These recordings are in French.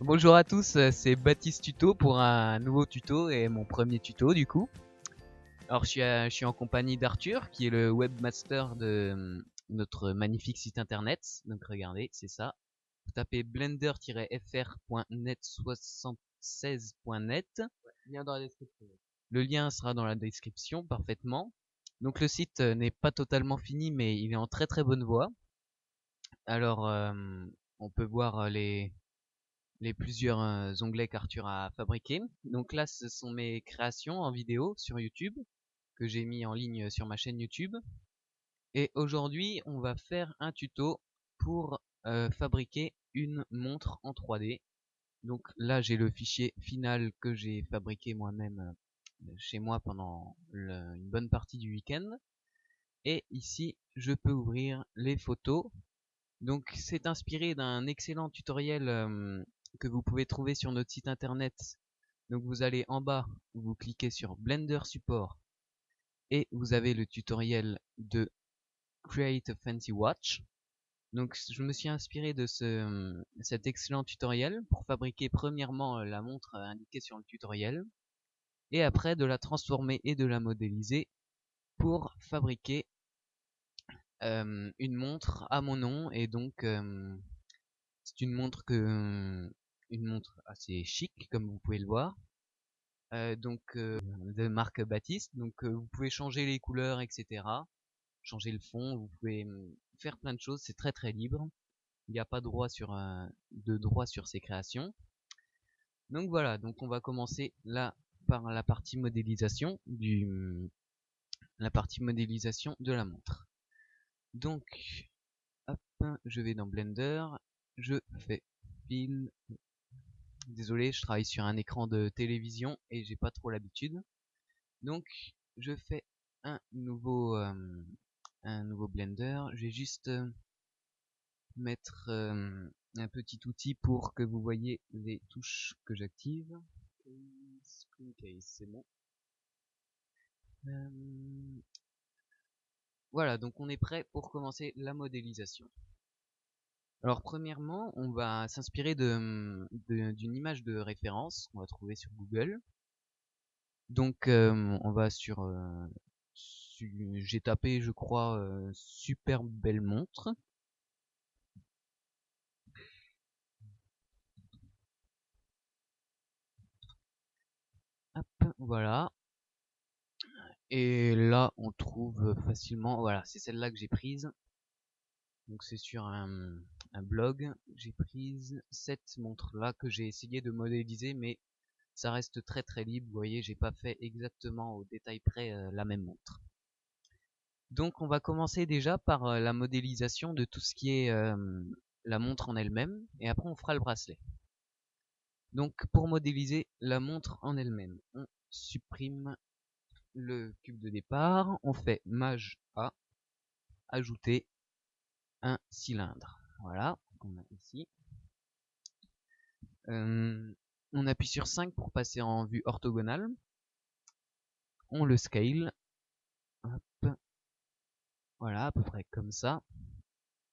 Bonjour à tous, c'est Baptiste Tuto pour un nouveau tuto et mon premier tuto du coup. Alors je suis en compagnie d'Arthur qui est le webmaster de notre magnifique site internet. Donc regardez, c'est ça. Vous tapez blender-fr.net76.net. Lien dans la description. Le lien sera dans la description parfaitement. Donc le site n'est pas totalement fini mais il est en très très bonne voie. Alors on peut voir les plusieurs onglets qu'Arthur a fabriqués. Donc là, ce sont mes créations en vidéo sur YouTube que j'ai mis en ligne sur ma chaîne YouTube. Et aujourd'hui, on va faire un tuto pour fabriquer une montre en 3D. Donc là, j'ai le fichier final que j'ai fabriqué moi-même chez moi pendant une bonne partie du week-end. Et ici, je peux ouvrir les photos. Donc c'est inspiré d'un excellent tutoriel que vous pouvez trouver sur notre site internet. Donc vous allez en bas, vous cliquez sur Blender Support et vous avez le tutoriel de Create a Fancy Watch. Donc je me suis inspiré de cet excellent tutoriel pour fabriquer premièrement la montre indiquée sur le tutoriel et après de la transformer et de la modéliser pour fabriquer une montre à mon nom. Et donc c'est une montre assez chic comme vous pouvez le voir. De marque Baptiste. Donc vous pouvez changer les couleurs, etc. Changer le fond, vous pouvez faire plein de choses. C'est très très libre. Il n'y a pas de droit sur ces créations. Donc voilà. Donc on va commencer là par la partie modélisation de la montre. Donc hop, je vais dans Blender, je fais fil. Désolé, je travaille sur un écran de télévision et j'ai pas trop l'habitude. Donc, je fais un nouveau Blender. Je vais juste mettre un petit outil pour que vous voyez les touches que j'active. Screen case, c'est bon. Voilà, donc on est prêt pour commencer la modélisation. Alors premièrement, on va s'inspirer d'une image de référence qu'on va trouver sur Google. Donc on va j'ai tapé je crois super belle montre. Hop, voilà. Et là on trouve facilement, voilà, c'est celle-là que j'ai prise. Donc c'est sur un blog, j'ai prise cette montre-là que j'ai essayé de modéliser, mais ça reste très très libre. Vous voyez, j'ai pas fait exactement au détail près la même montre. Donc on va commencer déjà par la modélisation de tout ce qui est la montre en elle-même, et après on fera le bracelet. Donc pour modéliser la montre en elle-même, on supprime le cube de départ, on fait Maj A, ajouter un cylindre. Voilà, on a ici. On appuie sur 5 pour passer en vue orthogonale. On le scale. Hop. Voilà, à peu près comme ça.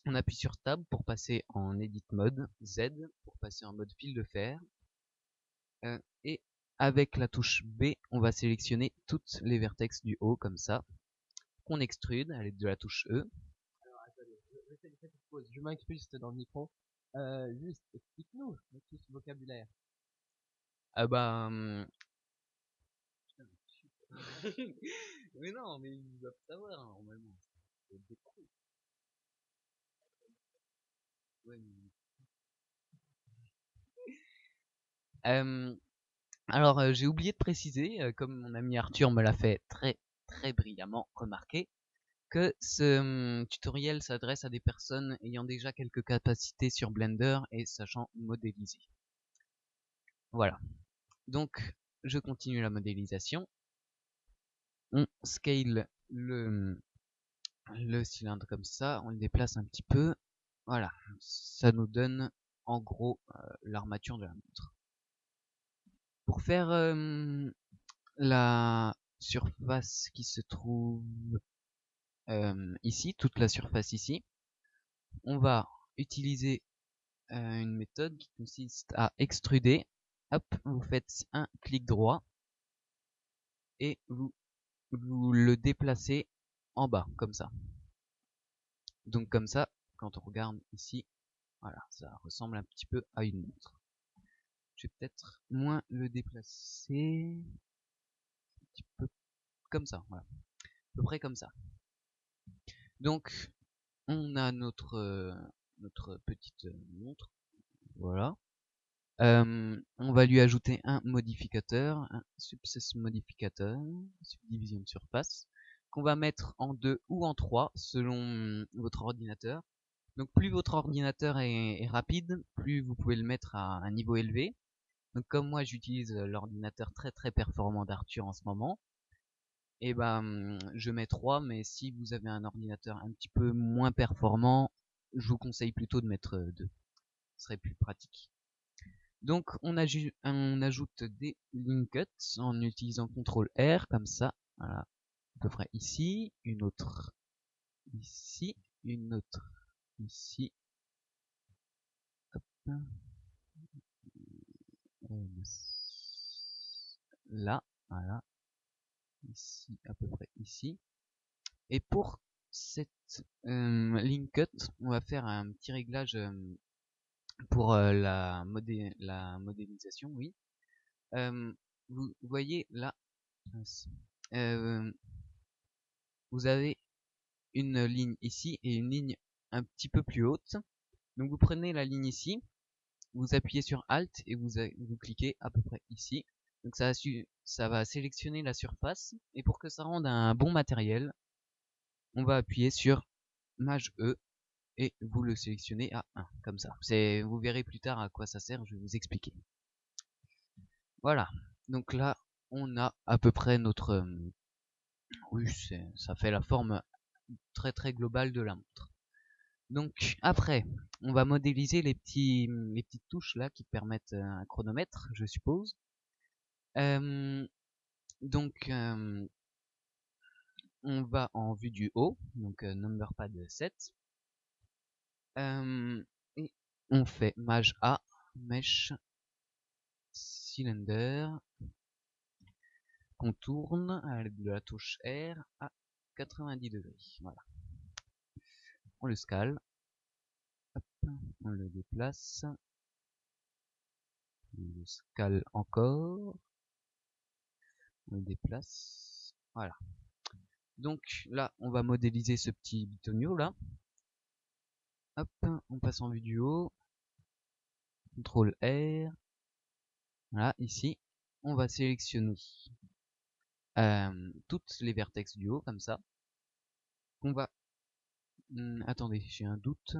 On appuie sur Tab pour passer en Edit Mode, Z pour passer en mode fil de fer. Et avec la touche B, on va sélectionner toutes les vertex du haut comme ça, qu'on extrude à l'aide de la touche E. Alors, attendez, je fais une petite pause. Je m'incruste dans le micro. Juste, explique-nous tout ce vocabulaire. Ah bah... mais non, mais ils doivent savoir hein, normalement. Ouais, alors j'ai oublié de préciser, comme mon ami Arthur me l'a fait très très brillamment remarquer, que ce tutoriel s'adresse à des personnes ayant déjà quelques capacités sur Blender et sachant modéliser. Voilà. Donc je continue la modélisation. On scale le cylindre comme ça, on le déplace un petit peu. Voilà, ça nous donne en gros l'armature de la montre. Pour faire la surface qui se trouve ici, toute la surface ici, on va utiliser une méthode qui consiste à extruder. Hop, vous faites un clic droit et vous le déplacez en bas, comme ça. Donc comme ça, quand on regarde ici, voilà, ça ressemble un petit peu à une montre. Je vais peut-être moins le déplacer, un petit peu comme ça, voilà, à peu près comme ça. Donc on a notre petite montre, voilà. On va lui ajouter un modificateur, un subsys modificateur, subdivision de surface, qu'on va mettre en 2 ou en 3 selon votre ordinateur. Donc plus votre ordinateur est rapide, plus vous pouvez le mettre à un niveau élevé. Donc comme moi j'utilise l'ordinateur très performant d'Arthur en ce moment, et ben je mets 3, mais si vous avez un ordinateur un petit peu moins performant, je vous conseille plutôt de mettre 2. Ce serait plus pratique. Donc on ajoute des link cuts en utilisant CTRL R comme ça, voilà, à peu près ici, une autre ici, une autre ici, hop, là, voilà, ici, à peu près ici. Et pour cette link cut, on va faire un petit réglage pour la modélisation, oui. Vous voyez là, vous avez une ligne ici et une ligne un petit peu plus haute. Donc vous prenez la ligne ici, vous appuyez sur Alt et vous cliquez à peu près ici. Donc ça va sélectionner la surface, et pour que ça rende un bon matériel, on va appuyer sur Maj E et vous le sélectionnez à 1, comme ça. Vous verrez plus tard à quoi ça sert, je vais vous expliquer. Voilà, donc là on a à peu près notre... oui, ça fait la forme très globale de la montre. Donc après, on va modéliser les petites touches là qui permettent un chronomètre, je suppose. Donc on va en vue du haut, donc number pad 7. Et on fait Maj A, Mesh, Cylinder, qu'on tourne à l'aide de la touche R à 90 degrés. Voilà. On le scale. Hop, on le déplace. On le scale encore. On le déplace. Voilà. Donc là, on va modéliser ce petit bitonio là. Hop, on passe en vue du haut. CTRL R. Voilà, ici. On va sélectionner toutes les vertex du haut comme ça. On va... attendez, j'ai un doute.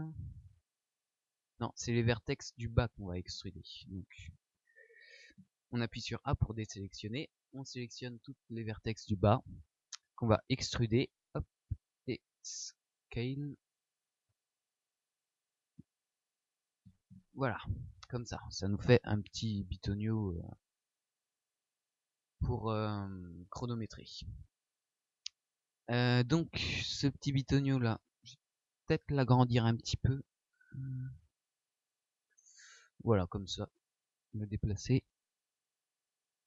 Non, c'est les vertex du bas qu'on va extruder. Donc, on appuie sur A pour désélectionner. On sélectionne toutes les vertex du bas qu'on va extruder. Hop, et scale. Voilà, comme ça. Ça nous fait un petit bitonio pour chronométrer. Donc, ce petit bitonio là, je vais peut-être l'agrandir un petit peu. Voilà, comme ça. Le déplacer.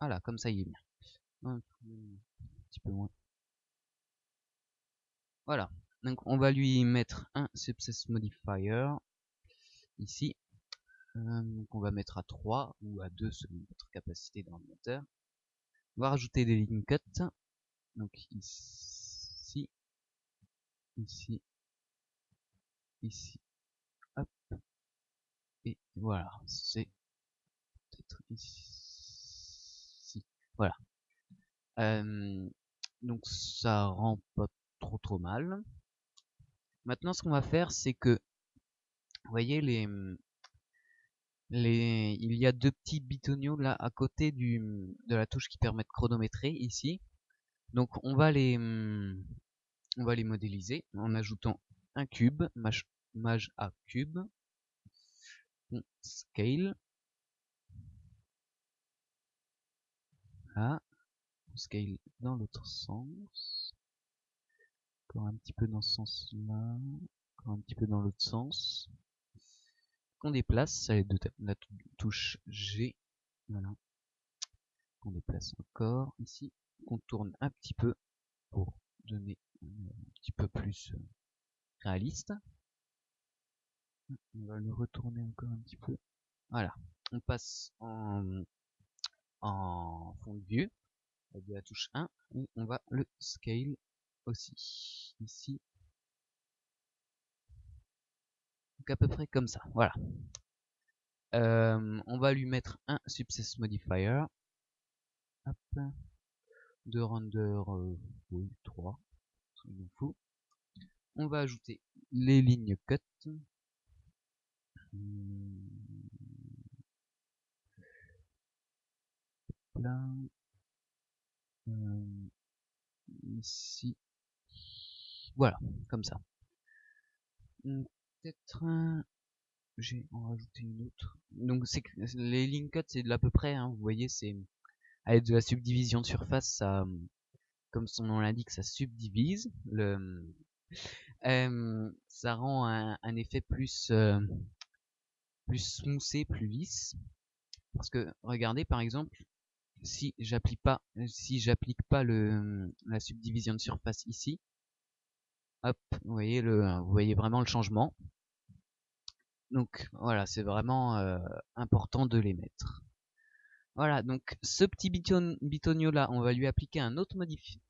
Voilà, comme ça il est bien. Un petit peu moins. Voilà. Donc on va lui mettre un subsys modifier ici. Donc on va mettre à 3 ou à 2 selon votre capacité d'ordinateur. On va rajouter des link cuts. Donc ici, ici, ici, hop. Et voilà, c'est peut-être ici. Voilà. Donc ça rend pas trop mal. Maintenant ce qu'on va faire, c'est que vous voyez il y a deux petits bitoniaux là à côté de la touche qui permet de chronométrer ici. Donc on va les modéliser en ajoutant un cube, Maj A cube, on scale, là, on scale dans l'autre sens, encore un petit peu dans ce sens là, encore un petit peu dans l'autre sens. qu'on déplace à l'aide de la touche G. Voilà. Qu'on déplace encore ici. Qu'on tourne un petit peu pour donner un petit peu plus réaliste. On va le retourner encore un petit peu. Voilà. On passe en fond de vue avec la touche 1 et on va le scale aussi ici. Donc à peu près comme ça. Voilà. On va lui mettre un success modifier. Hop. De render, oui, 3. On fout. On va ajouter les lignes cut. Là. Ici. Voilà, comme ça. Peut-être j'ai en rajouté une autre. Donc c'est que les lignes cut c'est de l'à peu près, hein, vous voyez, c'est avec de la subdivision de surface, ça, comme son nom l'indique, ça subdivise. Ça rend un effet plus smoothé, plus lisse. Parce que regardez par exemple, si j'applique pas la subdivision de surface ici, hop, vous voyez vraiment le changement. Donc voilà, c'est vraiment important de les mettre. Voilà, donc ce petit bitonio là, on va lui appliquer un autre modifier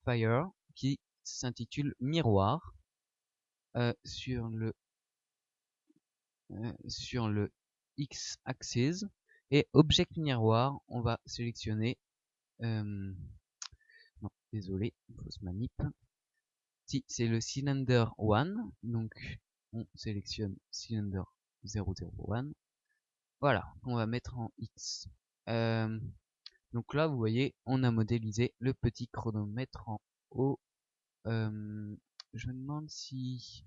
qui s'intitule miroir sur le x-axis, et object miroir, on va sélectionner non, désolé, fausse manip. Si c'est le cylinder 1, donc on sélectionne cylinder 001. Voilà, on va mettre en X. Donc là, vous voyez, on a modélisé le petit chronomètre en haut. Je me demande si...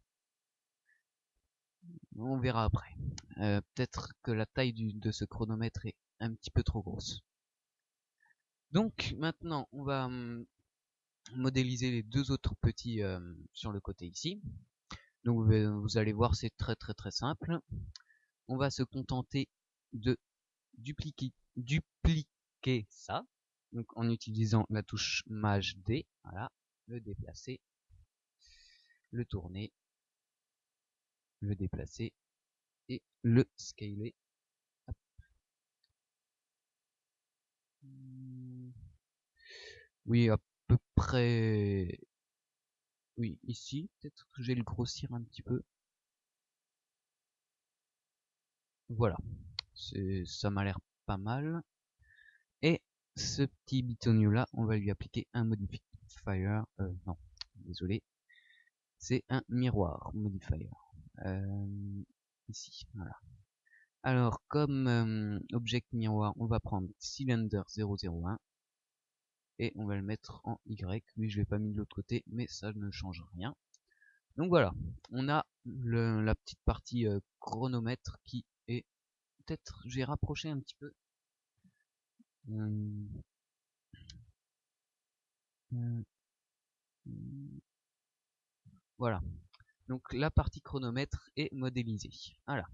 On verra après. Peut-être que la taille de ce chronomètre est un petit peu trop grosse. Donc maintenant, on va modéliser les deux autres petits sur le côté ici. Donc vous allez voir, c'est très simple. On va se contenter de dupliquer ça, donc en utilisant la touche Maj D. Voilà, le déplacer, le tourner, le déplacer et le scaler. Hop. Oui, à peu près. Oui, ici, peut-être que je vais le grossir un petit peu. Voilà, ça m'a l'air pas mal. Et ce petit bitonio là, on va lui appliquer un modifier. Non, désolé, c'est un miroir modifier. Ici, voilà. Alors, comme object miroir, on va prendre cylinder 001 et on va le mettre en Y. Oui, je l'ai pas mis de l'autre côté, mais ça ne change rien. Donc voilà, on a la petite partie chronomètre qui est peut-être, j'ai rapproché un petit peu. Voilà. Donc la partie chronomètre est modélisée. Voilà.